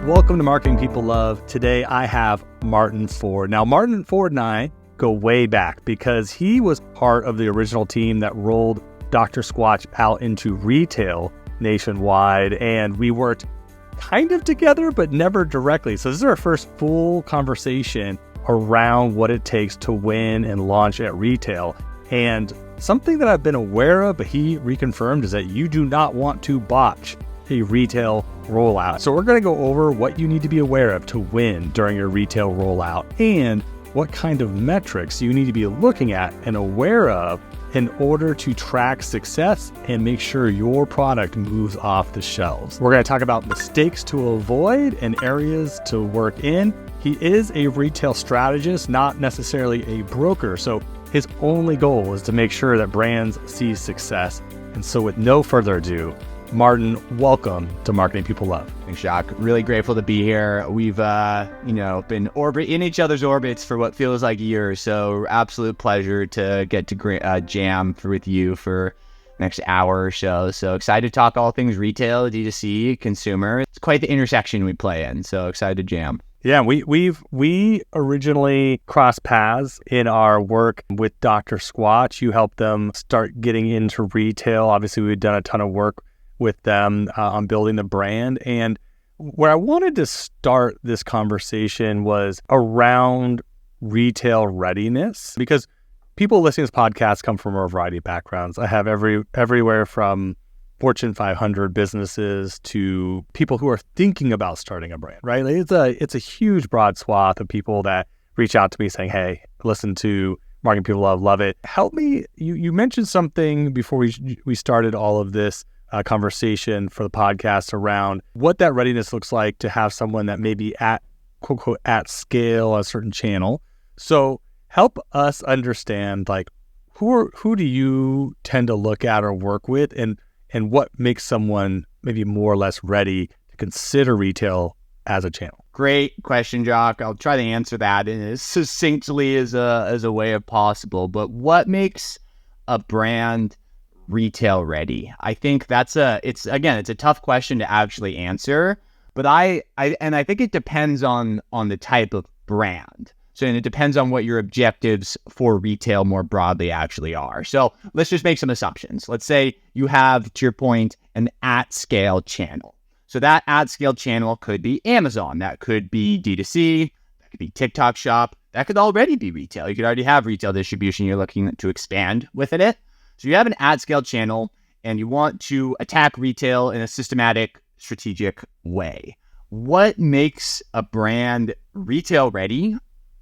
Welcome to Marketing People Love. Today I have Martin Forde. Now, Martin Forde and I go way back because he was part of the original team that rolled Dr. Squatch out into retail nationwide, and we worked kind of together, but never directly. So this is our first full conversation around what it takes to win and launch at retail. And something that I've been aware of, but he reconfirmed, is that you do not want to botch a retail rollout. So we're going to go over what you need to be aware of to win during your retail rollout and what kind of metrics you need to be looking at and aware of in order to track success and make sure your product moves off the shelves. We're going to talk about mistakes to avoid and areas to work in. He is a retail strategist, not necessarily a broker. So his only goal is to make sure that brands see success. And so with no further ado, Martin, welcome to Marketing People Love. Thanks, Jacques. Really grateful to be here. We've, been in each other's orbits for what feels like years. So absolute pleasure to get to jam with you for next hour or so. So excited to talk all things retail, D2C, consumer. It's quite the intersection we play in. So excited to jam. Yeah, we originally crossed paths in our work with Dr. Squatch. You helped them start getting into retail. Obviously, we've done a ton of work with them on building the brand. And where I wanted to start this conversation was around retail readiness, because people listening to this podcast come from a variety of backgrounds. I have everywhere from Fortune 500 businesses to people who are thinking about starting a brand, right? Like it's a huge broad swath of people that reach out to me saying, hey, listen to Marketing People love it. Help me. You mentioned something before we started all of this conversation for the podcast around what that readiness looks like to have someone that may be at quote unquote at scale, a certain channel. So help us understand, like, who do you tend to look at or work with, and what makes someone maybe more or less ready to consider retail as a channel? Great question, Jock. I'll try to answer that in as succinctly as a way of possible. But what makes a brand retail ready? I think it's a tough question to actually answer, but I think it depends on the type of brand. So, and it depends on what your objectives for retail more broadly actually are. So let's just make some assumptions. Let's say you have, to your point, an at-scale channel. So that at-scale channel could be Amazon. That could be D2C. That could be TikTok Shop. That could already be retail. You could already have retail distribution. You're looking to expand within it. So you have an at-scale channel and you want to attack retail in a systematic, strategic way. What makes a brand retail ready?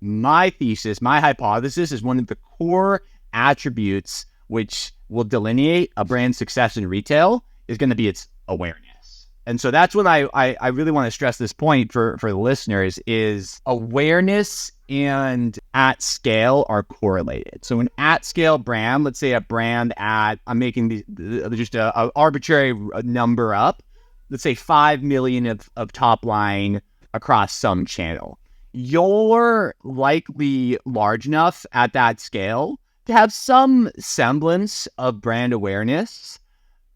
My thesis, my hypothesis, is one of the core attributes which will delineate a brand's success in retail is going to be its awareness. And so that's what I really want to stress this point for the listeners is awareness and at scale are correlated. So an at scale brand, let's say a brand at, I'm making just a arbitrary number up, let's say 5 million of top line across some channel. You're likely large enough at that scale to have some semblance of brand awareness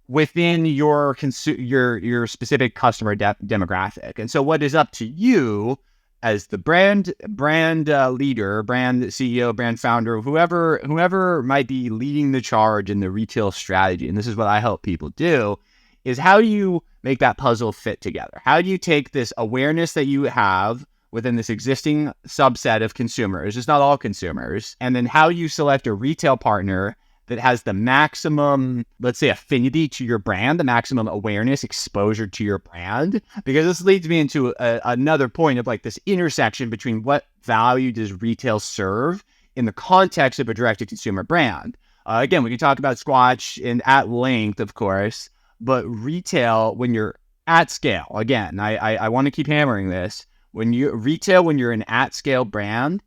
within your specific customer demographic. And so what is up to you as the brand leader, brand CEO, brand founder, whoever might be leading the charge in the retail strategy, and this is what I help people do, is how do you make that puzzle fit together? How do you take this awareness that you have within this existing subset of consumers, it's not all consumers, and then how you select a retail partner that has the maximum, let's say, affinity to your brand, the maximum awareness, exposure to your brand, because this leads me into another point of like this intersection between what value does retail serve in the context of a direct-to-consumer brand. Again, we can talk about Squatch and at length, of course, but retail, when you're at scale, again, I want to keep hammering this, when you're an at-scale brand,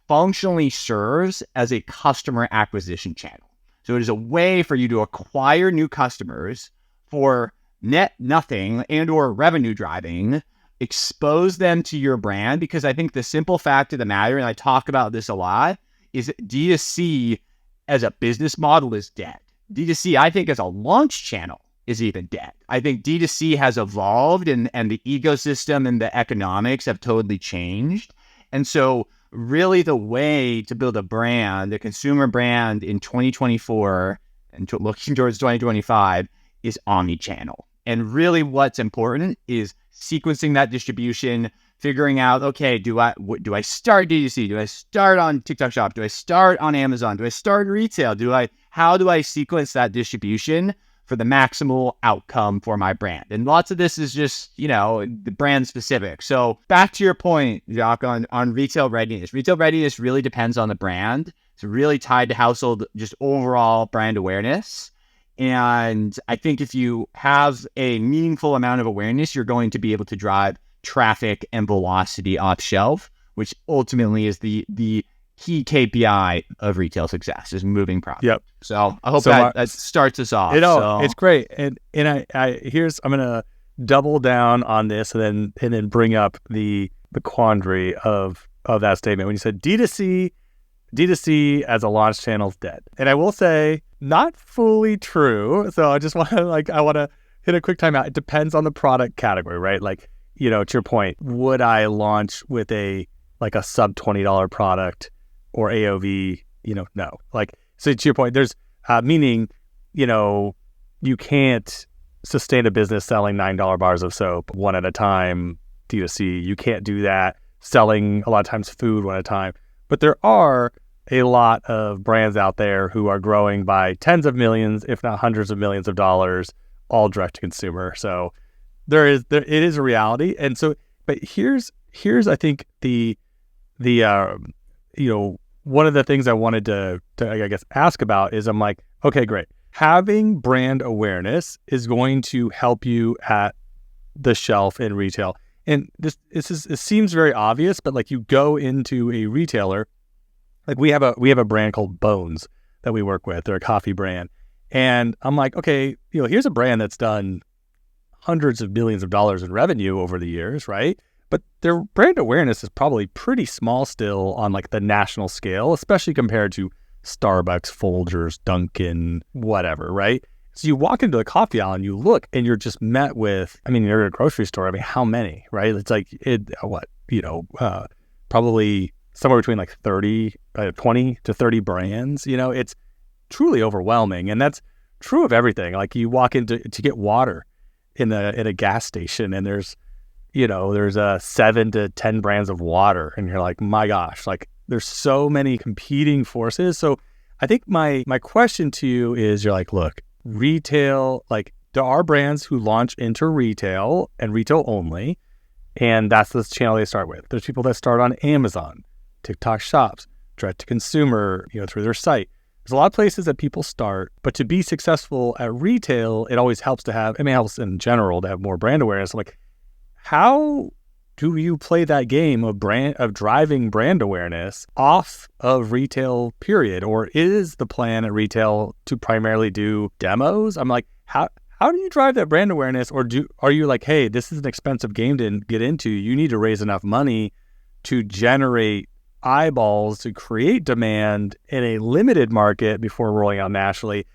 functionally serves as a customer acquisition channel. So it is a way for you to acquire new customers for net nothing and or revenue driving, expose them to your brand, because I think the simple fact of the matter, and I talk about this a lot, is D2C as a business model is dead. D2C, I think, as a launch channel is even dead. I think D2C has evolved and the ecosystem and the economics have totally changed. And so really the way to build a brand, a consumer brand in 2024 and looking towards 2025 is omni-channel. And really what's important is sequencing that distribution, figuring out, okay, do I start D2C? Do I start on TikTok Shop? Do I start on Amazon? Do I start retail? How do I sequence that distribution for the maximal outcome for my brand? And lots of this is just, the brand specific. So back to your point, Jacques, on retail readiness. Retail readiness really depends on the brand. It's really tied to household, just overall brand awareness. And I think if you have a meaningful amount of awareness, you're going to be able to drive traffic and velocity off shelf, which ultimately is the key KPI of retail success, is moving product. Yep. So I hope that starts us off. It's great. And I'm gonna double down on this and then bring up the quandary of that statement when you said D2C as a launch channel is dead. And I will say, not fully true. So I just want to hit a quick timeout. It depends on the product category, right? Like, to your point, would I launch with a sub $20 product or AOV? No. So to your point, there's meaning, you can't sustain a business selling $9 bars of soap one at a time, D2C. You can't do that selling a lot of times food one at a time. But there are a lot of brands out there who are growing by tens of millions, if not hundreds of millions of dollars, all direct to consumer. So it is a reality. And so, but here's I think the one of the things I wanted to I guess ask about is, I'm like, okay, great. Having brand awareness is going to help you at the shelf in retail. And it seems very obvious, but like, you go into a retailer, like we have a brand called Bones that we work with. They're a coffee brand. And I'm like, okay, here's a brand that's done hundreds of millions of dollars in revenue over the years, right? But their brand awareness is probably pretty small still on like the national scale, especially compared to Starbucks, Folgers, Dunkin', whatever, right? So you walk into the coffee aisle and you look and you're just met with, you're at a grocery store. How many, right? It's like, probably somewhere between like 20 to 30 brands. It's truly overwhelming. And that's true of everything. Like, you walk into to get water in a gas station and there's 7 to 10 brands of water. And you're like, my gosh, like, there's so many competing forces. So I think my question to you is, you're like, look, retail, like, there are brands who launch into retail and retail only, and that's the channel they start with. There's people that start on Amazon, TikTok Shops, direct to consumer, through their site. There's a lot of places that people start, but to be successful at retail, it always helps to have, it helps in general to have more brand awareness. Like, how do you play that game of driving brand awareness off of retail, period? Or is the plan at retail to primarily do demos? I'm like, how do you drive that brand awareness? Or are you like, hey, this is an expensive game to get into. You need to raise enough money to generate eyeballs to create demand in a limited market before rolling out nationally.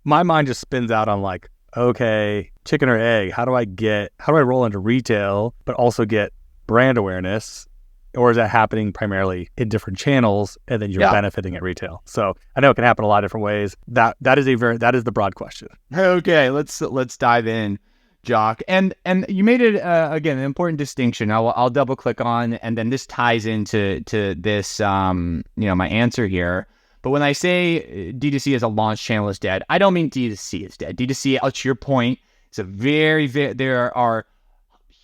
My mind just spins out on like, okay, chicken or egg, how do I roll into retail, but also get brand awareness? Or is that happening primarily in different channels and then you're benefiting at retail? So I know it can happen a lot of different ways. That is the broad question. Okay, let's dive in, Jock. And you made it, again, an important distinction. I'll double click on, and then this ties into this, my answer here. But when I say D2C as a launch channel is dead, I don't mean D2C is dead. D2C, to your point, it's a there are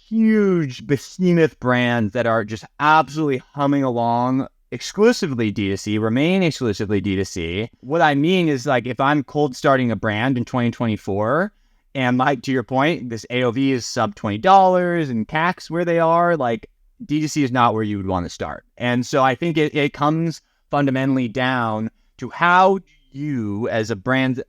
huge behemoth brands that are just absolutely humming along exclusively D2C, remain exclusively D2C. What I mean is, like, if I'm cold starting a brand in 2024, and like, to your point, this AOV is sub $20 and CACs where they are, like, D2C is not where you would want to start. And so I think it comes fundamentally down to how you, as a brand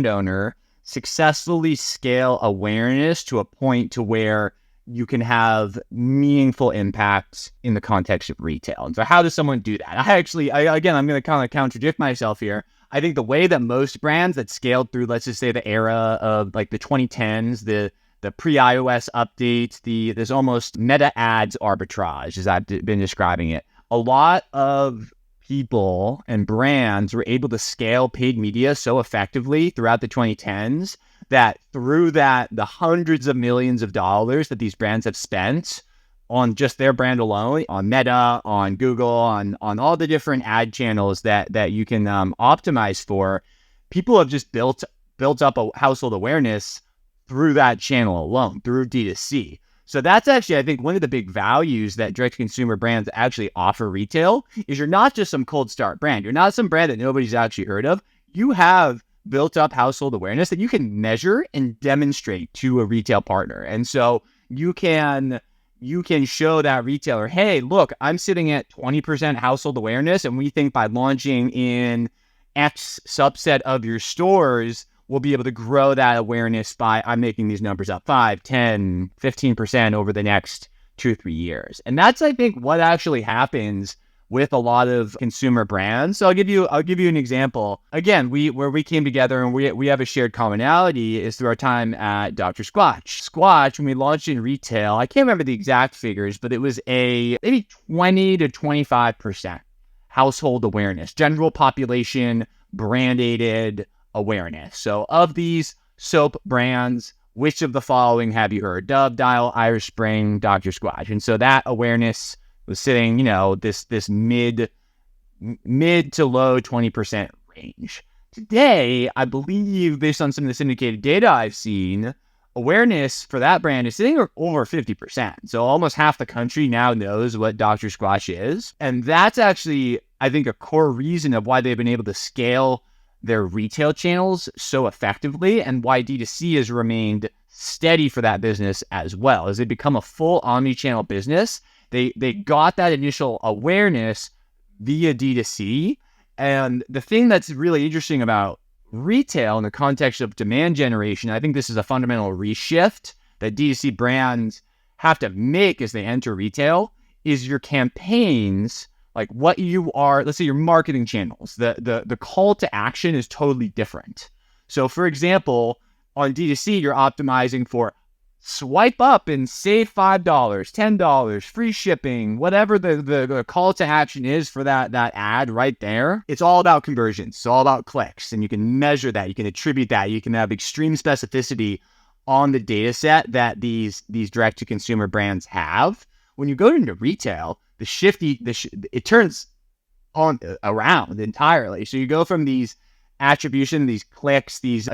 owner, successfully scale awareness to a point to where you can have meaningful impacts in the context of retail. And so how does someone do that? I'm going to kind of contradict myself here. I think the way that most brands that scaled through, let's just say the era of like the 2010s, the pre-iOS updates, there's almost meta ads arbitrage, as I've been describing it. A lot of people and brands were able to scale paid media so effectively throughout the 2010s that through that, the hundreds of millions of dollars that these brands have spent on just their brand alone, on Meta, on Google, on all the different ad channels that you can optimize for, people have just built up a household awareness through that channel alone, through D2C. So that's actually, I think, one of the big values that direct-to-consumer brands actually offer retail is you're not just some cold start brand. You're not some brand that nobody's actually heard of. You have built up household awareness that you can measure and demonstrate to a retail partner. And so you can show that retailer, hey, look, I'm sitting at 20% household awareness, and we think by launching in X subset of your stores, we'll be able to grow that awareness by, I'm making these numbers up, 5, 10, 15% over the next 2-3 years. And that's, I think, what actually happens with a lot of consumer brands. So I'll give you an example. Again, where we came together and we have a shared commonality is through our time at Dr. Squatch. Squatch, when we launched in retail, I can't remember the exact figures, but it was a maybe 20 to 25% household awareness, general population brand aided awareness. So of these soap brands, which of the following have you heard? Dove, Dial, Irish Spring, Dr. Squatch. And so that awareness was sitting, this mid to low 20% range. Today, I believe, based on some of the syndicated data I've seen, awareness for that brand is sitting over 50%. So almost half the country now knows what Dr. Squatch is. And that's actually, I think, a core reason of why they've been able to scale their retail channels so effectively and why D2C has remained steady for that business as well. As they become a full omni-channel business, they got that initial awareness via D2C. And the thing that's really interesting about retail in the context of demand generation, I think this is a fundamental reshift that D2C brands have to make as they enter retail, is your campaigns, like what you are, let's say your marketing channels, the call to action is totally different. So for example, on D2C, you're optimizing for swipe up and save $5, $10, free shipping, whatever the call to action is for that ad right there. It's all about conversions. It's all about clicks, and you can measure that. You can attribute that. You can have extreme specificity on the data set that these direct to consumer brands have. When you go into retail, it turns on around entirely. So you go from these attribution, these clicks, these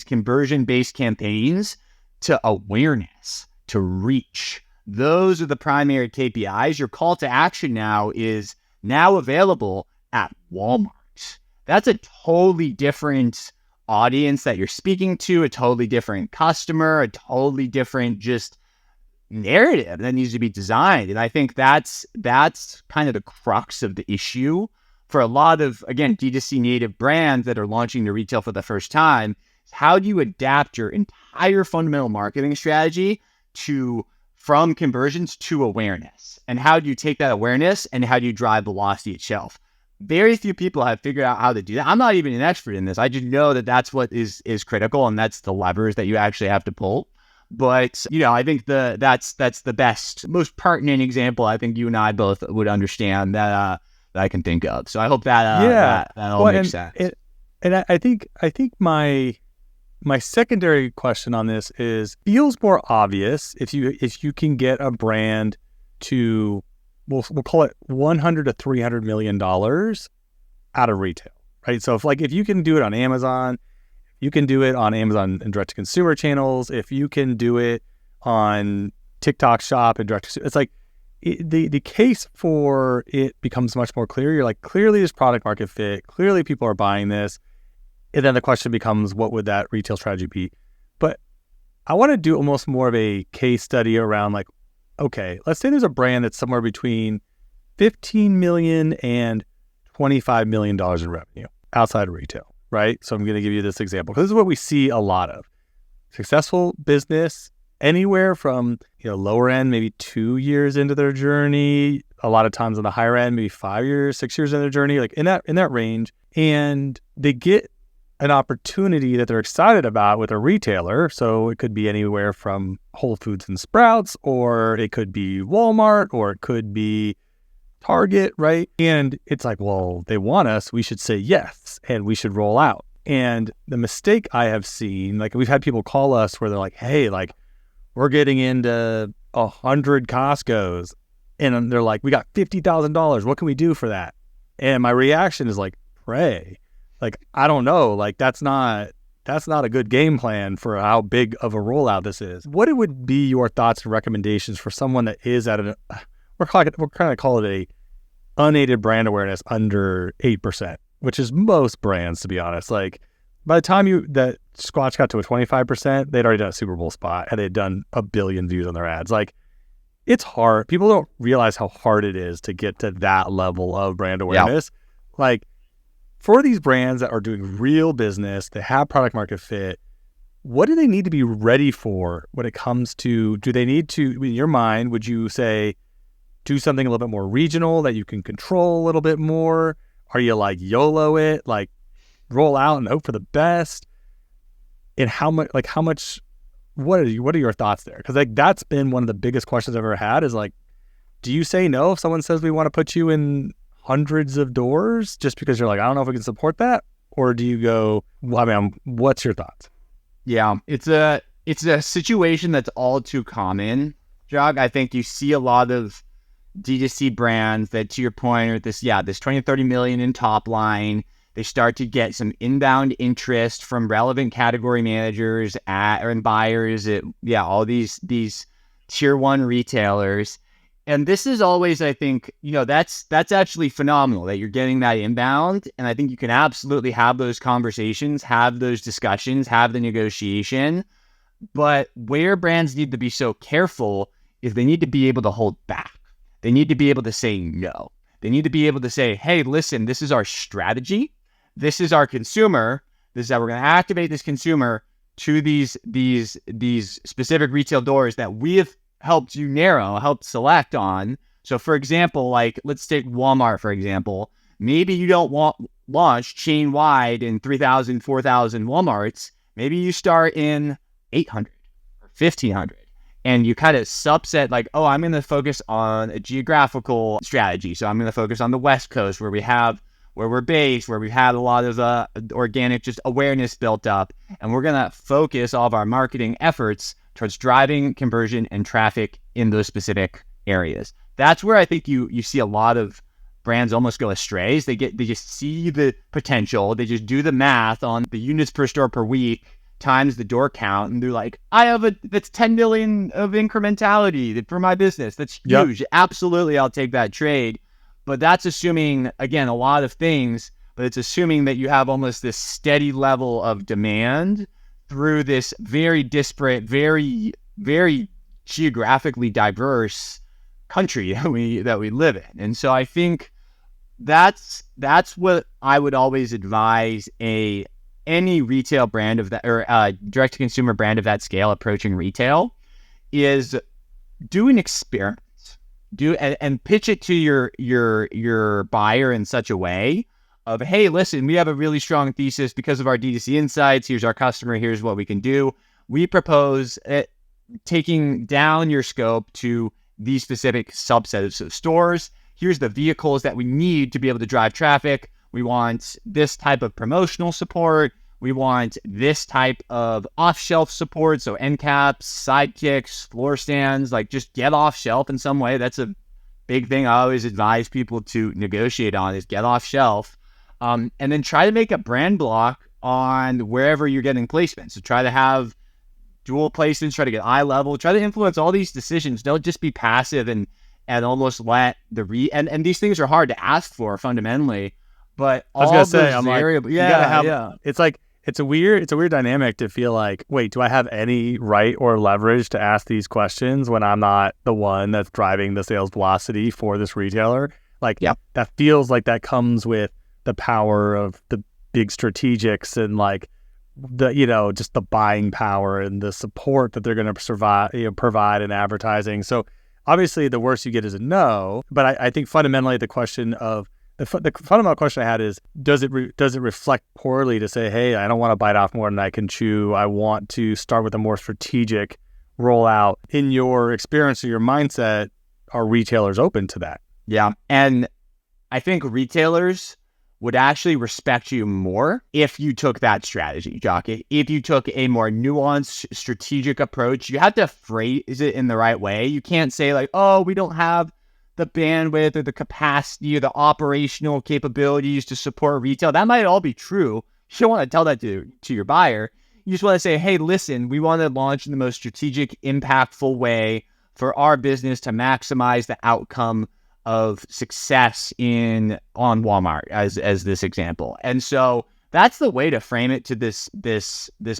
conversion based campaigns to awareness, to reach. Those are the primary KPIs. Your call to action now is now available at Walmart. That's a totally different audience that you're speaking to, a totally different customer, a totally different just narrative that needs to be designed. And I think that's kind of the crux of the issue for a lot of, again, D2C native brands that are launching to retail for the first time. How do you adapt your entire fundamental marketing strategy from conversions to awareness? And how do you take that awareness and how do you drive velocity at shelf? Very few people have figured out how to do that. I'm not even an expert in this. I just know that that's what is critical, and that's the levers that you actually have to pull. But, I think that's the best, most pertinent example I think you and I both would understand that I can think of. So I hope that all makes sense. And I think my secondary question on this feels more obvious if you can get a brand to, we'll call it $100 to $300 million out of retail, right? So if you can do it on Amazon, you can do it on Amazon and direct to consumer channels. If you can do it on TikTok Shop and direct to consumer, it's like the case for it becomes much more clear. You're like, clearly there's product market fit. Clearly people are buying this. And then the question becomes, what would that retail strategy be? But I want to do almost more of a case study around like, okay, let's say there's a brand that's somewhere between $15 million and $25 million in revenue outside of retail, right? So I'm going to give you this example because this is what we see a lot of. Successful business, anywhere from lower end, maybe 2 years into their journey, a lot of times on the higher end, maybe 5 years, 6 years into their journey, like in that range. and they get an opportunity that they're excited about with a retailer. So it could be anywhere from Whole Foods and Sprouts, or it could be Walmart, or it could be Target, right? And it's like, well, they want us, we should say yes, and we should roll out. And the mistake I have seen, like we've had people call us where they're like, hey, like we're getting into 100 Costco's, and they're like, we got $50,000. What can we do for that? And my reaction is like, pray. Like, I don't know. Like, that's not a good game plan for how big of a rollout this is. What would be your thoughts and recommendations for someone that is at we're kind of call it a unaided brand awareness under 8%, which is most brands, to be honest. Like, by the time that Squatch got to a 25%, they'd already done a Super Bowl spot and they'd done 1 billion views on their ads. Like, it's hard. People don't realize how hard it is to get to that level of brand awareness. Yep. Like, for these brands that are doing real business, they have product market fit, what do they need to be ready for when it comes to, do they need to, in your mind, would you say, do something a little bit more regional that you can control a little bit more? Are you like YOLO it, like roll out and hope for the best? And what are your thoughts there? Because like that's been one of the biggest questions I've ever had is like, do you say no if someone says we want to put you in hundreds of doors just because you're like, I don't know if we can support that? Or do you go, well, I mean, what's your thoughts? Yeah, it's a situation that's all too common, Jog. I think you see a lot of D2C brands that, to your point, are this 20 to 30 million in top line. They start to get some inbound interest from relevant category managers and buyers at all these tier one retailers. And this is always, I think, that's actually phenomenal that you're getting that inbound. And I think you can absolutely have those conversations, have those discussions, have the negotiation. But where brands need to be so careful is they need to be able to hold back. They need to be able to say no. They need to be able to say, hey, listen, this is our strategy. This is our consumer. This is how we're going to activate this consumer to these specific retail doors that we have helped you helped select on. So for example, like let's take Walmart, for example. Maybe you don't want launch chain wide in 3,000, 4,000 Walmarts. Maybe you start in 800 or 1,500 and you kind of subset like, oh, I'm going to focus on a geographical strategy. So I'm going to focus on the West Coast where we're based, where we've had a lot of organic just awareness built up. And we're going to focus all of our marketing efforts towards driving conversion and traffic in those specific areas. That's where I think you see a lot of brands almost go astray. They just see the potential. They just do the math on the units per store per week times the door count. And they're like, that's 10 million of incrementality for my business. That's huge. Yep. Absolutely. I'll take that trade. But that's assuming, again, a lot of things, but it's assuming that you have almost this steady level of demand through this very disparate, very, very geographically diverse country that we live in. And so I think that's what I would always advise any retail brand of that or direct to consumer brand of that scale approaching retail is do an experiment. And pitch it to your buyer in such a way of, hey, listen, we have a really strong thesis because of our D2C insights. Here's our customer. Here's what we can do. We propose taking down your scope to these specific subsets of stores. Here's the vehicles that we need to be able to drive traffic. We want this type of promotional support. We want this type of off-shelf support. So end caps, sidekicks, floor stands, like just get off shelf in some way. That's a big thing I always advise people to negotiate on is get off shelf. And then try to make a brand block on wherever you're getting placements. So try to have dual placements, try to get eye level, try to influence all these decisions. Don't just be passive and almost let and these things are hard to ask for fundamentally. But I was gonna say, I'm variables, like, you gotta have, it's like, it's a weird dynamic to feel like, wait, do I have any right or leverage to ask these questions when I'm not the one that's driving the sales velocity for this retailer? Like, that feels like that comes with the power of the big strategics and like the, just the buying power and the support that they're going to provide in advertising. So obviously the worst you get is a no, but I think fundamentally the question of the fundamental question I had is, does it reflect poorly to say, hey, I don't want to bite off more than I can chew. I want to start with a more strategic rollout. In your experience or your mindset, are retailers open to that? Yeah. And I think retailers would actually respect you more if you took that strategy, Jockey. If you took a more nuanced, strategic approach, you have to phrase it in the right way. You can't say like, oh, we don't have the bandwidth or the capacity or the operational capabilities to support retail. That might all be true. You don't want to tell that to your buyer. You just want to say, hey, listen, we want to launch in the most strategic, impactful way for our business to maximize the outcome of success on Walmart as this example. And so that's the way to frame it to this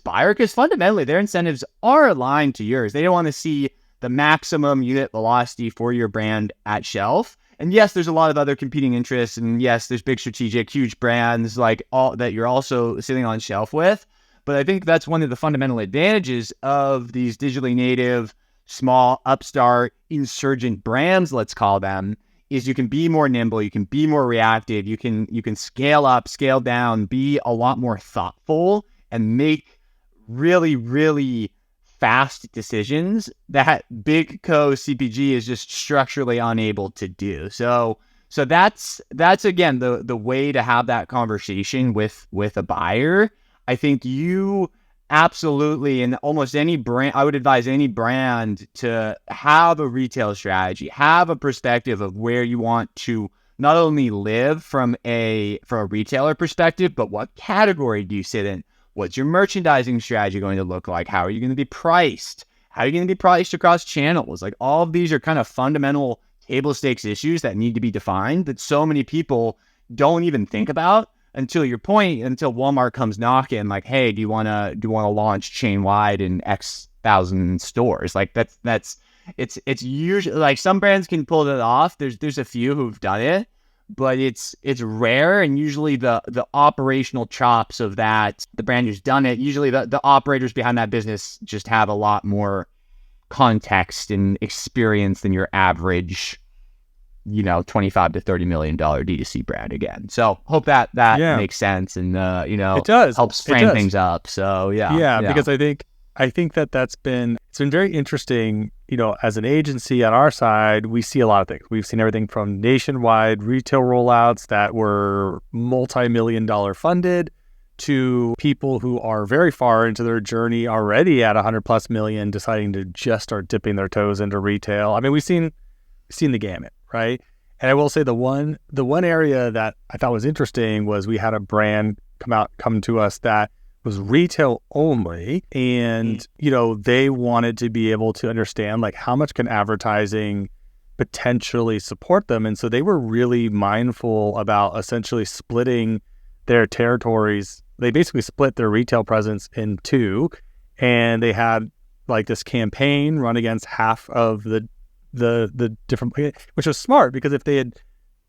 buyer, because fundamentally their incentives are aligned to yours. They don't want to see the maximum unit velocity for your brand at shelf. And yes, there's a lot of other competing interests. And yes, there's big strategic, huge brands like all that you're also sitting on shelf with. But I think that's one of the fundamental advantages of these digitally native, small, upstart, insurgent brands, let's call them, is you can be more nimble, you can be more reactive, you can scale up, scale down, be a lot more thoughtful, and make really, really fast decisions that big co CPG is just structurally unable to do. So that's again the way to have that conversation with a buyer. I think you absolutely, in almost any brand, I would advise any brand to have a retail strategy, have a perspective of where you want to not only live from a retailer perspective, but what category do you sit in? What's your merchandising strategy going to look like? How are you going to be priced? How are you going to be priced across channels? Like, all of these are kind of fundamental table stakes issues that need to be defined that so many people don't even think about until Walmart comes knocking, like, hey, do you want to launch chain wide in X thousand stores? Like it's usually, like, some brands can pull it off. There's a few who've done it, but it's rare. And usually the operational chops of that, the brand who's done it, usually the operators behind that business just have a lot more context and experience than your average, $25 to $30 million D2C brand again. So hope that makes sense, and it does, helps frame things up. So yeah, because I think it's been very interesting. As an agency on our side, we see a lot of things. We've seen everything from nationwide retail rollouts that were multi-million-dollar funded to people who are very far into their journey already at 100+ million, deciding to just start dipping their toes into retail. I mean, we've seen the gamut. Right. And I will say the one area that I thought was interesting was we had a brand come to us that was retail only. And, they wanted to be able to understand, like, how much can advertising potentially support them. And so they were really mindful about essentially splitting their territories. They basically split their retail presence in two, and they had like this campaign run against half of the different, which was smart, because if they had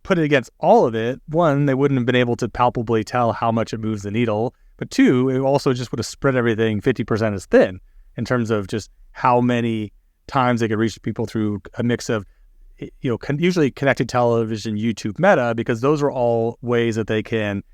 put it against all of it, one, they wouldn't have been able to palpably tell how much it moves the needle, but two, it also just would have spread everything 50% as thin in terms of just how many times they could reach people through a mix of, usually connected television, YouTube, Meta, because those are all ways that they can,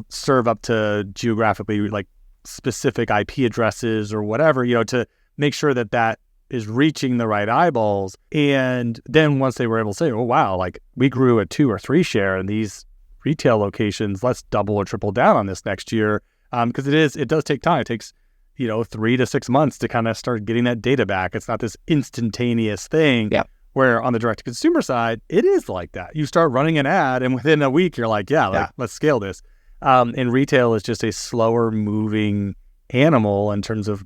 serve up to geographically like specific IP addresses or whatever, to make sure that is reaching the right eyeballs. And then once they were able to say, oh, wow, like, we grew a 2 or 3 share in these retail locations, let's double or triple down on this next year. Because it does take time. It takes, 3 to 6 months to kind of start getting that data back. It's not this instantaneous thing. Yeah. Where on the direct to consumer side, it is like that. You start running an ad and within a week, you're like, let's scale this. And retail is just a slower moving animal in terms of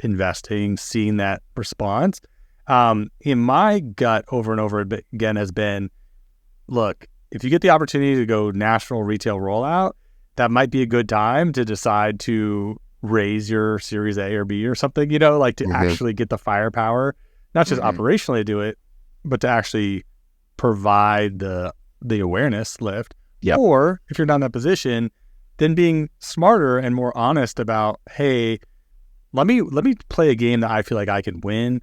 investing, seeing that response. In my gut over and over again has been, look, if you get the opportunity to go national retail rollout, that might be a good time to decide to raise your Series A or B or something, to actually get the firepower, not just operationally to do it, but to actually provide the awareness lift. Yep. Or if you're not in that position, then being smarter and more honest about, hey, let me play a game that I feel like I can win,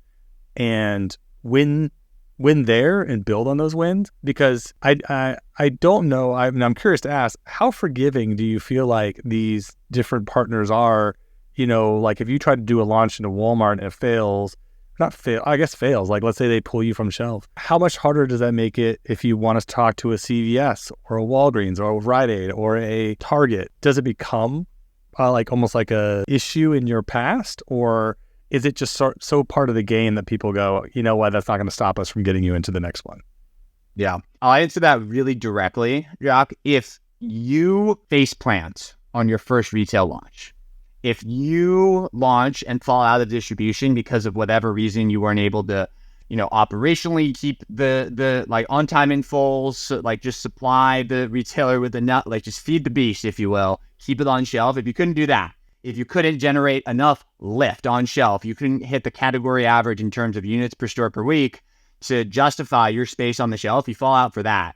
and win win there and build on those wins? Because I don't know. I'm curious to ask, how forgiving do you feel like these different partners are? Like if you try to do a launch into Walmart and it fails, I guess fails. Like let's say they pull you from shelf. How much harder does that make it if you want to talk to a CVS or a Walgreens or a Rite Aid or a Target? Does it become like almost like a issue in your past, or is it just so part of the game that people go, you know what, that's not going to stop us from getting you into the next one? Yeah. I'll answer that really directly, Jack. If you face plant on your first retail launch, if you launch and fall out of distribution because of whatever reason you weren't able to, operationally keep the like on time in fulls, so like just supply the retailer with enough, like just feed the beast, if you will, keep it on shelf. If you couldn't do that, if you couldn't generate enough lift on shelf, you couldn't hit the category average in terms of units per store per week to justify your space on the shelf, you fall out for that.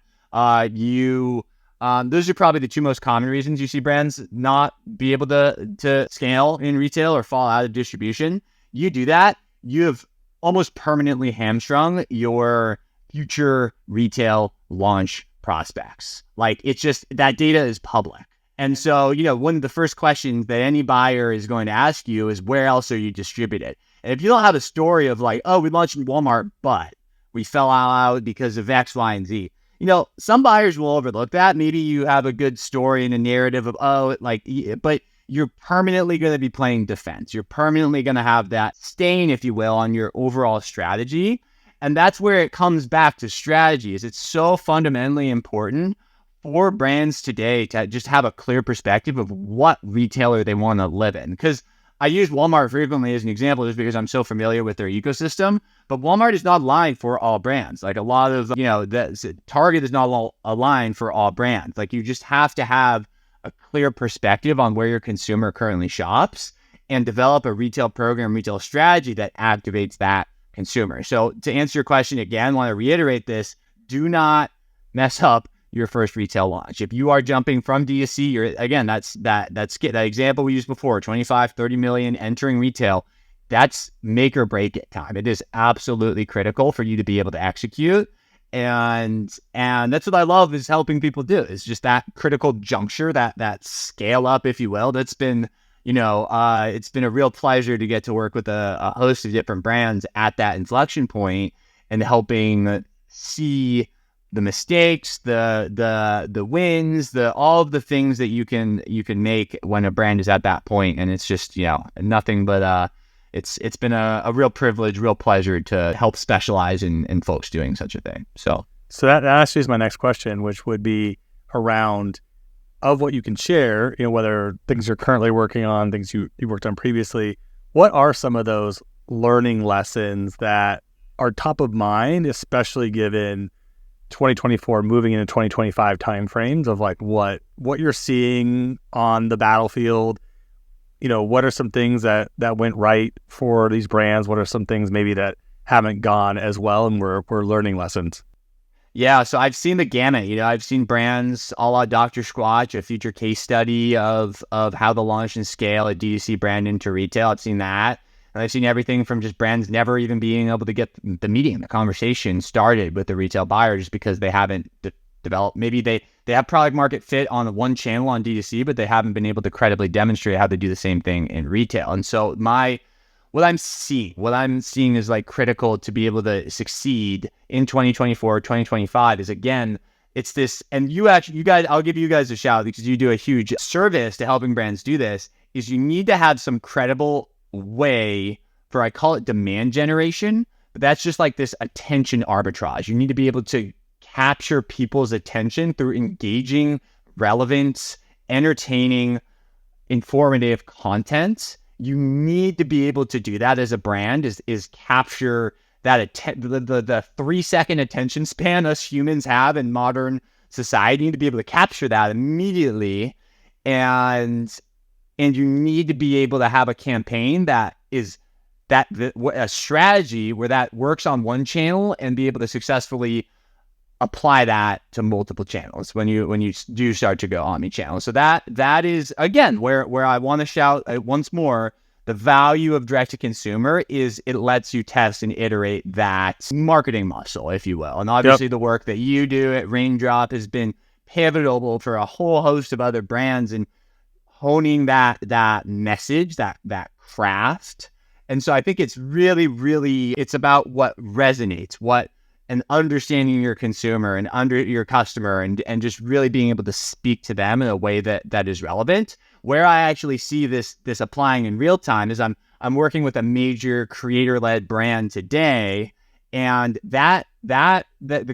Those are probably the two most common reasons you see brands not be able to scale in retail or fall out of distribution. You do that, you have almost permanently hamstrung your future retail launch prospects. Like it's just, that data is public. And so, one of the first questions that any buyer is going to ask you is, where else are you distributed? And if you don't have a story of like, oh, we launched in Walmart, but we fell out because of X, Y, and Z. Some buyers will overlook that. Maybe you have a good story and a narrative of, but you're permanently going to be playing defense. You're permanently going to have that stain, if you will, on your overall strategy. And that's where it comes back to strategy. Is it's so fundamentally important for brands today to just have a clear perspective of what retailer they want to live in. Because I use Walmart frequently as an example just because I'm so familiar with their ecosystem, but Walmart is not aligned for all brands. Like a lot of, Target is not aligned for all brands. Like you just have to have a clear perspective on where your consumer currently shops and develop a retail program, retail strategy that activates that consumer. So to answer your question again, I want to reiterate this: do not mess up your first retail launch. If you are jumping from D2C, that's that example we used before, 25, 30 million entering retail. That's make or break it time. It is absolutely critical for you to be able to execute. And that's what I love is helping people do. It's just that critical juncture, that scale up, if you will. That's been, it's been a real pleasure to get to work with a host of different brands at that inflection point and helping see the mistakes, the wins, all of the things that you can make when a brand is at that point. And it's just, nothing but it's been a real privilege, real pleasure to help specialize in folks doing such a thing. So that actually is my next question, which would be around of what you can share, whether things you're currently working on, things you worked on previously. What are some of those learning lessons that are top of mind, especially given 2024 moving into 2025 timeframes of like what you're seeing on the battlefield? What are some things that went right for these brands? What are some things maybe that haven't gone as well and we're learning lessons? Yeah, so I've seen the gamut. I've seen brands a la Dr. Squatch, a future case study of how to launch and scale a D2C brand into retail. I've seen that. And I've seen everything from just brands never even being able to get the conversation started with the retail buyer just because they haven't developed. Maybe they have product market fit on one channel on D2C, but they haven't been able to credibly demonstrate how to do the same thing in retail. And so what I'm seeing is like critical to be able to succeed in 2024, 2025 is, again, it's this, and you guys, I'll give you guys a shout because you do a huge service to helping brands do this, is you need to have some credible way for, I call it demand generation, but that's just like this attention arbitrage. You need to be able to capture people's attention through engaging, relevant, entertaining, informative content. You need to be able to do that as a brand, is capture that the 3-second attention span us humans have in modern society. You need to be able to capture that immediately, and you need to be able to have a campaign that is a strategy where that works on one channel and be able to successfully apply that to multiple channels when you do start to go omni-channel. So that is, again, where I want to shout once more, The value of direct to consumer is it lets you test and iterate that marketing muscle, if you will. And obviously the work that you do at Raindrop has been pivotal for a whole host of other brands and honing that message, that craft. And so I think it's really, it's about what resonates, and understanding your consumer and your customer and just really being able to speak to them in a way that is relevant. Where I actually see this applying in real time is I'm working with a major creator-led brand today, and the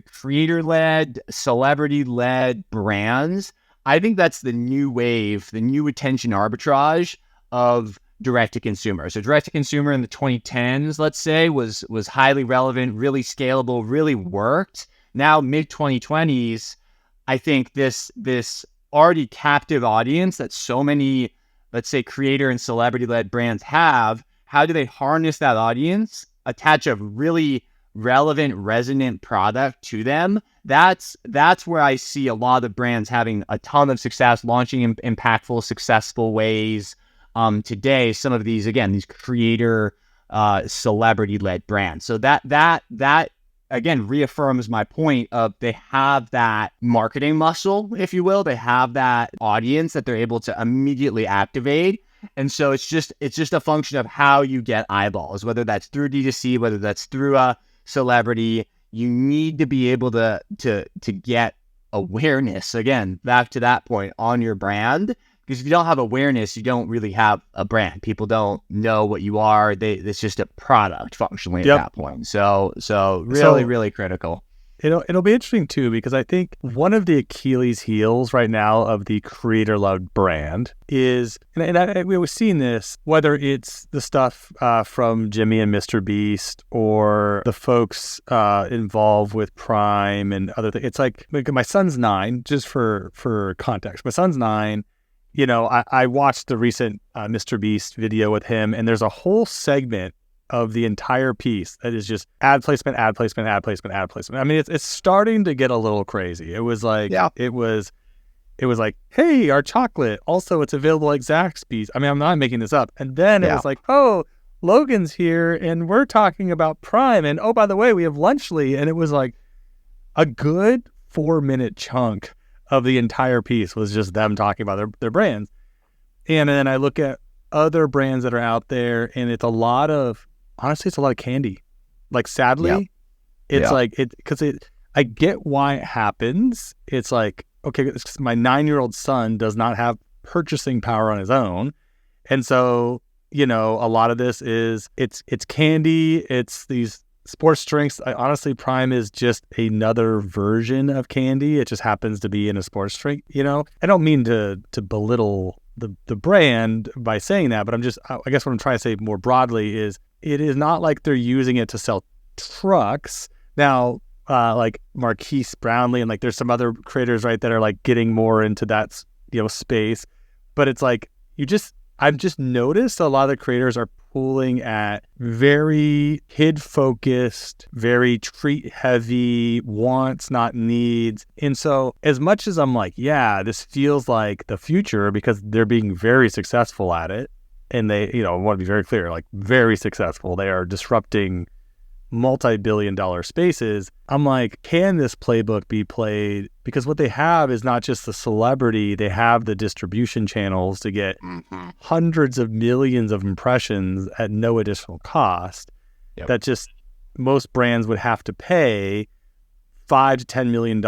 creator-led, celebrity-led brands, I think that's the new wave, the new attention arbitrage of direct-to-consumer. So direct-to-consumer in the 2010s, let's say, was highly relevant, really scalable, really worked. Now, mid-2020s, I think this already captive audience that so many, let's say, creator and celebrity-led brands have, how do they harness that audience, attach a really relevant, resonant product to them? That's where I see a lot of brands having a ton of success, launching impactful, successful ways. Today, some of these, again, these creator, celebrity-led brands. So that again reaffirms my point of they have that marketing muscle, if you will. They have that audience that they're able to immediately activate. And so it's just a function of how you get eyeballs, whether that's through D2C, whether that's through a celebrity. You need to be able to get awareness, again, back to that point, on your brand. Because if you don't have awareness, you don't really have a brand. People don't know what you are. It's just a product functionally at that point. So really critical. It'll be interesting too, because I think one of the Achilles heels right now of the creator-led brand is, and we was seeing this, whether it's the stuff from Jimmy and Mr. Beast or the folks involved with Prime and other things. It's like my son's 9, just for context. My son's 9. You know, I watched the recent Mr. Beast video with him, and there's a whole segment of the entire piece that is just ad placement, ad placement, ad placement, ad placement. I mean, it's starting to get a little crazy. It was like, it was like, hey, our chocolate, also it's available like Zaxby's. I mean, I'm not making this up. And then it was like, oh, Logan's here, and we're talking about Prime, and oh, by the way, we have Lunchly. And it was like a good 4-minute chunk of the entire piece was just them talking about their brands. And then I look at other brands that are out there, and it's a lot of candy. Like, sadly, it's like, I get why it happens. It's like, okay, it's my 9-year-old son does not have purchasing power on his own. And so, you know, a lot of this is, it's candy, it's these sports drinks. Honestly, Prime is just another version of candy. It just happens to be in a sports drink, you know? I don't mean to belittle the brand by saying that, but I guess what I'm trying to say more broadly is it is not like they're using it to sell trucks. Now, like Marquise Brownlee and like there's some other creators, right, that are like getting more into that, you know, space. But it's like, I've just noticed a lot of the creators are pulling at very kid-focused, very treat-heavy, wants, not needs. And so as much as I'm like, yeah, this feels like the future because they're being very successful at it, and they, you know, I want to be very clear, like very successful. They are disrupting multi-billion-dollar spaces. I'm like, can this playbook be played? Because what they have is not just the celebrity, they have the distribution channels to get hundreds of millions of impressions at no additional cost. That just most brands would have to pay $5 to $10 million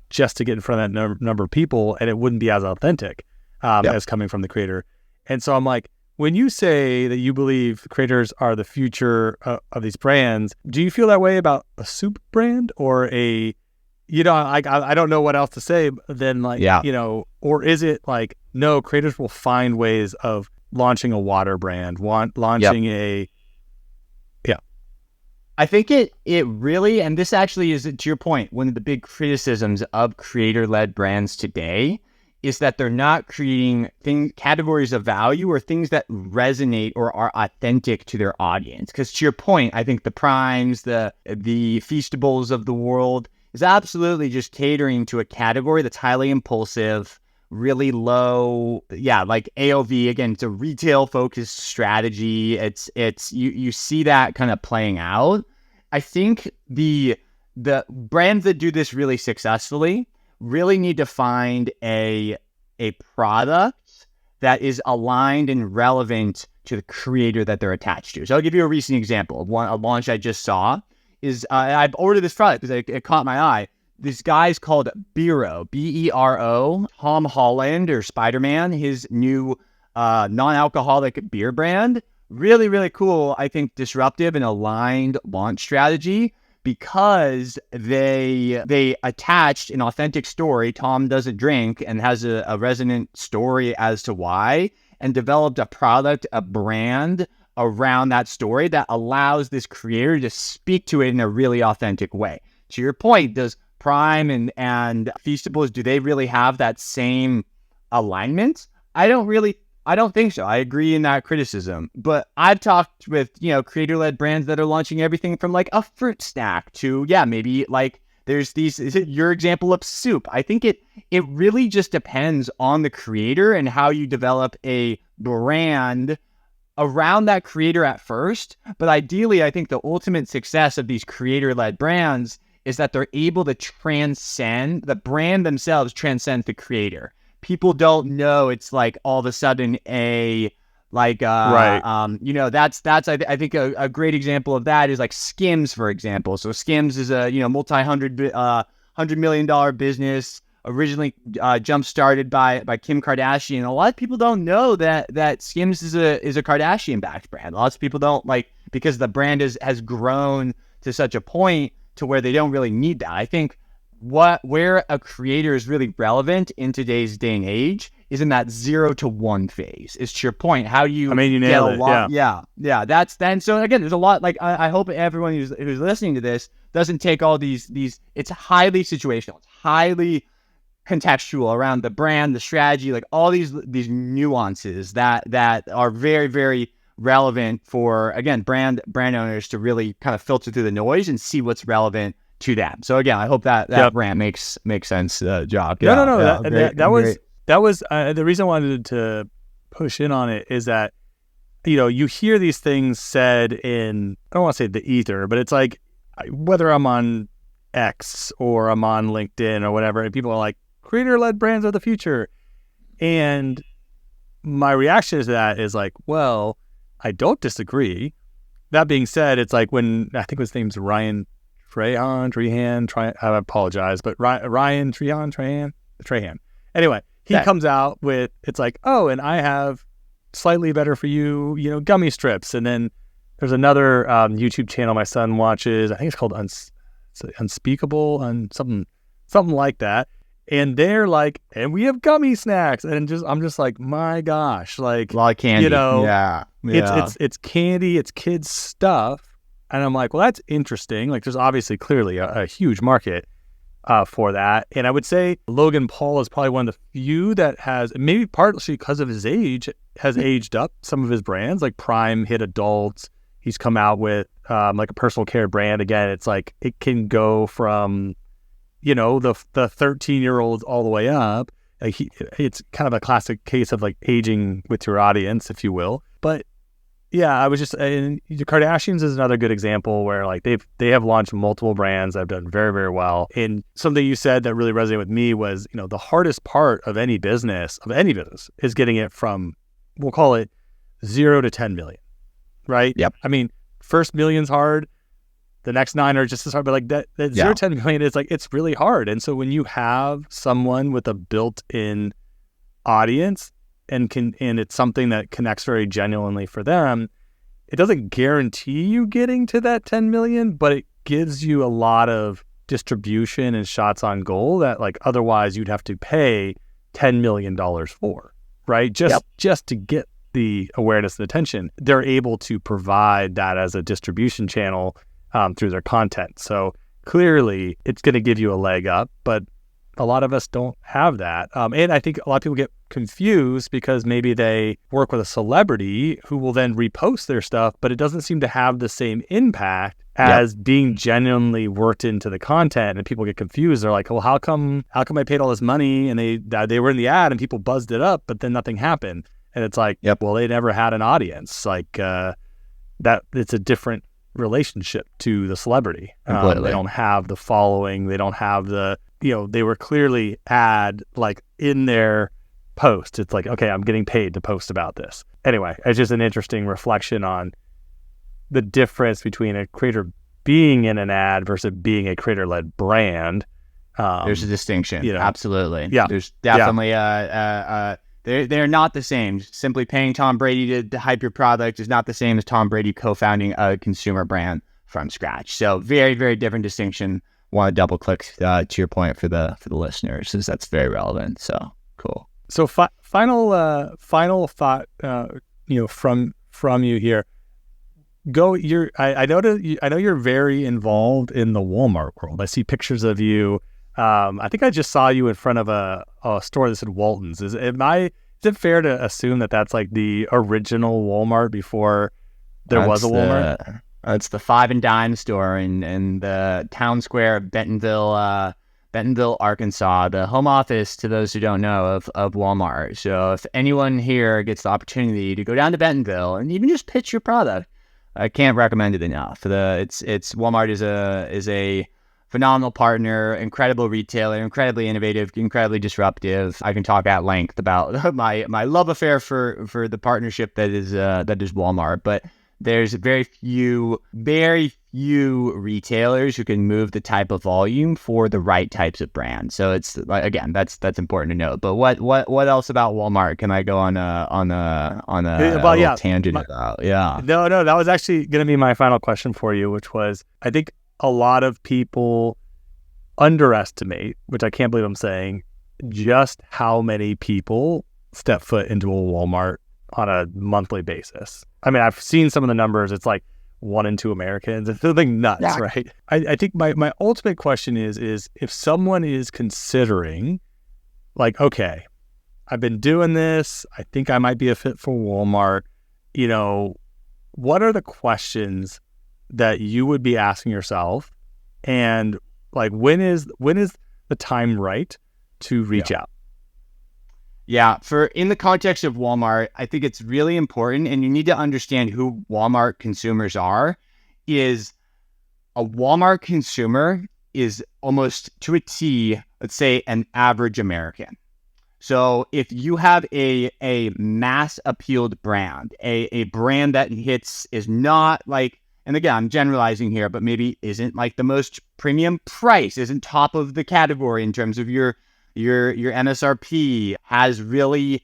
just to get in front of that number of people, and it wouldn't be as authentic as coming from the creator. And so I'm like, when you say that you believe creators are the future of these brands, do you feel that way about a soup brand or a, you know, I don't know what else to say than like, you know, or is it like, no, creators will find ways of launching a water brand, launching a, I think it really, and this actually is, to your point, one of the big criticisms of creator-led brands today is that they're not creating categories of value or things that resonate or are authentic to their audience. Because to your point, I think the Primes, the Feastables of the world is absolutely just catering to a category that's highly impulsive, really low, like AOV. Again, it's a retail focused strategy. It's you see that kind of playing out. I think the brands that do this really successfully really need to find a product that is aligned and relevant to the creator that they're attached to. So I'll give you a recent example of a launch I just saw. Is I've ordered this product because it caught my eye. This guy's called Bero, Bero. Tom Holland or Spider-Man, his new non-alcoholic beer brand. Really, really cool. I think disruptive and aligned launch strategy because they attached an authentic story. Tom doesn't drink and has a resonant story as to why, and developed a product, a brand around that story that allows this creator to speak to it in a really authentic way. To your point, does Prime and Feastables, do they really have that same alignment? I don't think so. I agree in that criticism. But I've talked with, creator-led brands that are launching everything from like a fruit snack to, maybe like there's these, is it your example of soup? I think it really just depends on the creator and how you develop a brand around that creator at first. But ideally, I think the ultimate success of these creator-led brands is that they're able to transcend, the brand themselves transcends the creator. People don't know it's like all of a sudden that's I think a great example of that is like Skims, for example. So Skims is a $100 million business, originally jump started by Kim Kardashian. A lot of people don't know that Skims is a Kardashian backed brand. Lots of people don't, because the brand has grown to such a point to where they don't really need that. I think where a creator is really relevant in today's day and age is in that 0 to 1 phase. Is to your point, how do you you nailed it. Yeah. That's then. So again, there's a lot. I hope everyone who's listening to this doesn't take all these. It's highly situational. It's highly contextual around the brand, the strategy, like all these nuances that are very, very relevant for, again, brand owners to really kind of filter through the noise and see what's relevant to them. So again, I hope that rant makes sense, Jock. No. That was the reason I wanted to push in on it is that, you hear these things said in, I don't want to say the ether, but it's like, whether I'm on X or I'm on LinkedIn or whatever, and people are like, creator-led brands are the future. And my reaction to that is like, well, I don't disagree. That being said, it's like when, I think his name's Ryan Trahan, I apologize, but Ryan Trahan. Anyway, he comes out with, it's like, oh, and I have slightly better for you, gummy strips. And then there's another YouTube channel my son watches. I think it's called Unspeakable, something like that. And they're like, and we have gummy snacks, and I'm just like, my gosh, like a lot of candy, it's candy, it's kids stuff, and I'm like, well, that's interesting. Like, there's obviously clearly a huge market for that, and I would say Logan Paul is probably one of the few that has, maybe partly because of his age, has aged up some of his brands. Like Prime hit adults. He's come out with like a personal care brand. Again, it's like it can go from the 13-year-olds all the way up. It's kind of a classic case of like aging with your audience, if you will. But yeah, I was just, and the Kardashians is another good example where like they have launched multiple brands that have done very, very well. And something you said that really resonated with me was, the hardest part of any business is getting it from, we'll call it 0 to 10 million, right? Yep. I mean, first million's hard. The next 9 are just as hard, but like that 0 to 10 million is like, it's really hard. And so when you have someone with a built-in audience and it's something that connects very genuinely for them, it doesn't guarantee you getting to that 10 million, but it gives you a lot of distribution and shots on goal that like otherwise you'd have to pay $10 million for, right? Just to get the awareness and attention. They're able to provide that as a distribution channel through their content. So clearly it's going to give you a leg up, but a lot of us don't have that. And I think a lot of people get confused because maybe they work with a celebrity who will then repost their stuff, but it doesn't seem to have the same impact Yep. as being genuinely worked into the content, and people get confused. They're like, well, how come I paid all this money and they were in the ad and people buzzed it up, but then nothing happened. And it's like, Yep. well, they never had an audience. Like that it's a different relationship to the celebrity. Completely. They don't have the following. They don't have the, they were clearly like in their post. It's like, okay, I'm getting paid to post about this. Anyway, it's just an interesting reflection on the difference between a creator being in an ad versus being a creator-led brand. There's a distinction. Absolutely. Yeah. There's definitely they're not the same. Simply paying Tom Brady to hype your product is not the same as Tom Brady co-founding a consumer brand from scratch. So very, very different distinction. Want to double click to your point for the listeners, because that's very relevant. So cool. So final thought, from you here. I know you're very involved in the Walmart world. I see pictures of you. I think I just saw you in front of a store that said Walton's. Is it fair to assume that that's like the original Walmart before there was a Walmart? It's the Five and Dime store in the town square of Bentonville, Arkansas, the home office, to those who don't know, of Walmart. So if anyone here gets the opportunity to go down to Bentonville and even just pitch your product, I can't recommend it enough. Walmart is a phenomenal partner, incredible retailer, incredibly innovative, incredibly disruptive. I can talk at length about my love affair for the partnership that is Walmart, but there's very few retailers who can move the type of volume for the right types of brands. So it's, again, that's important to note. But what else about Walmart can I go on a little tangent about? Yeah. No, that was actually going to be my final question for you, which was, I think a lot of people underestimate, which I can't believe I'm saying, just how many people step foot into a Walmart on a monthly basis. I mean, I've seen some of the numbers. It's like 1 in 2 Americans. It's something nuts, yeah. Right? I think my ultimate question is if someone is considering, like, okay, I've been doing this, I think I might be a fit for Walmart, what are the questions that you would be asking yourself? And like, when is the time right to reach out? Yeah, in the context of Walmart, I think it's really important, and you need to understand who Walmart consumers are. Is a Walmart consumer is almost to a T, let's say, an average American. So if you have a mass appealed brand, a brand that is not like, and again, I'm generalizing here, but maybe isn't like the most premium price, isn't top of the category in terms of your MSRP, has really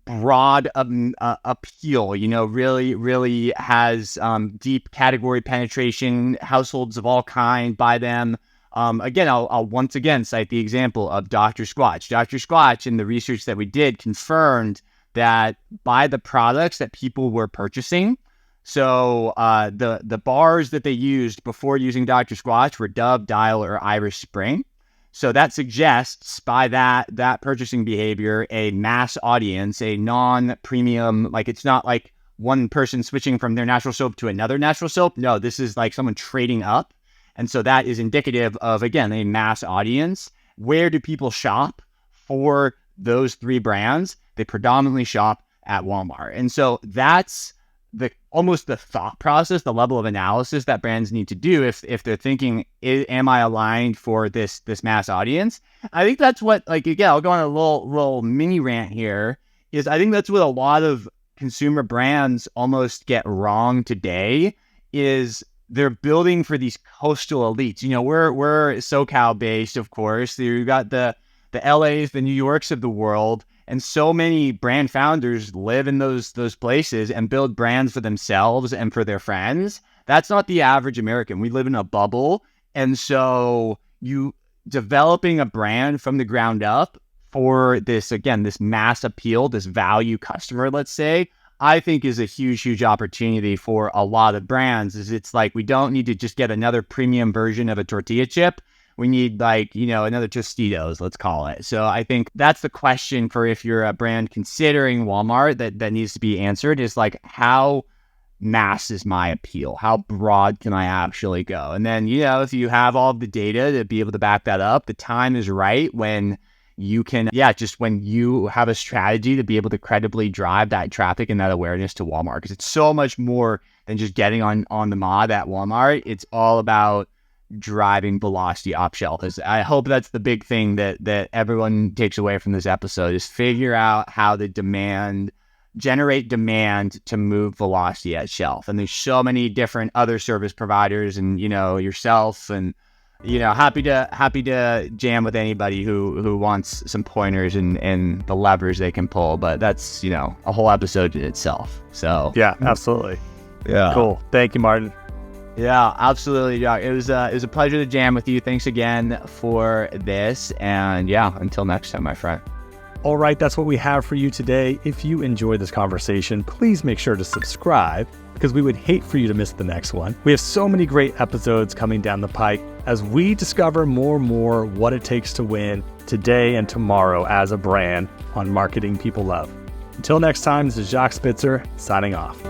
broad appeal, really has deep category penetration, households of all kind buy them. Again, I'll once again cite the example of Dr. Squatch. Dr. Squatch, in the research that we did, confirmed that by the products that people were purchasing, so the bars that they used before using Dr. Squatch were Dove, Dial, or Irish Spring. So that suggests, by that purchasing behavior, a mass audience, a non-premium, like, it's not like one person switching from their natural soap to another natural soap. No, this is like someone trading up. And so that is indicative of, again, a mass audience. Where do people shop for those 3 brands? They predominantly shop at Walmart. And so that's almost the thought process, the level of analysis that brands need to do if they're thinking, am I aligned for this mass audience? I think that's what, like, again, I'll go on a little mini rant here, is I think that's what a lot of consumer brands almost get wrong today, is they're building for these coastal elites. We're SoCal based, of course. You've got the LAs, the New Yorks of the world. And so many brand founders live in those places and build brands for themselves and for their friends. That's not the average American. We live in a bubble. And so you developing a brand from the ground up for this mass appeal, this value customer, let's say, I think is a huge, huge opportunity for a lot of brands. It's like, we don't need to just get another premium version of a tortilla chip. We need, like, another Tostitos, let's call it. So I think that's the question for if you're a brand considering Walmart that needs to be answered, is like, how mass is my appeal? How broad can I actually go? And then, if you have all the data to be able to back that up, the time is right when you can, just when you have a strategy to be able to credibly drive that traffic and that awareness to Walmart. Because it's so much more than just getting on the mod at Walmart. It's all about driving velocity off shelf. I hope that's the big thing that everyone takes away from this episode, is figure out how to generate demand to move velocity at shelf. And there's so many different other service providers and, yourself, and, happy to jam with anybody who wants some pointers and the levers they can pull. But that's, a whole episode in itself. So yeah, absolutely. Yeah. Cool. Thank you, Martin. Yeah, absolutely, Doc. It was a pleasure to jam with you. Thanks again for this. And until next time, my friend. All right, that's what we have for you today. If you enjoyed this conversation, please make sure to subscribe, because we would hate for you to miss the next one. We have so many great episodes coming down the pike as we discover more and more what it takes to win today and tomorrow as a brand on Marketing People Love. Until next time, this is Jacques Spitzer signing off.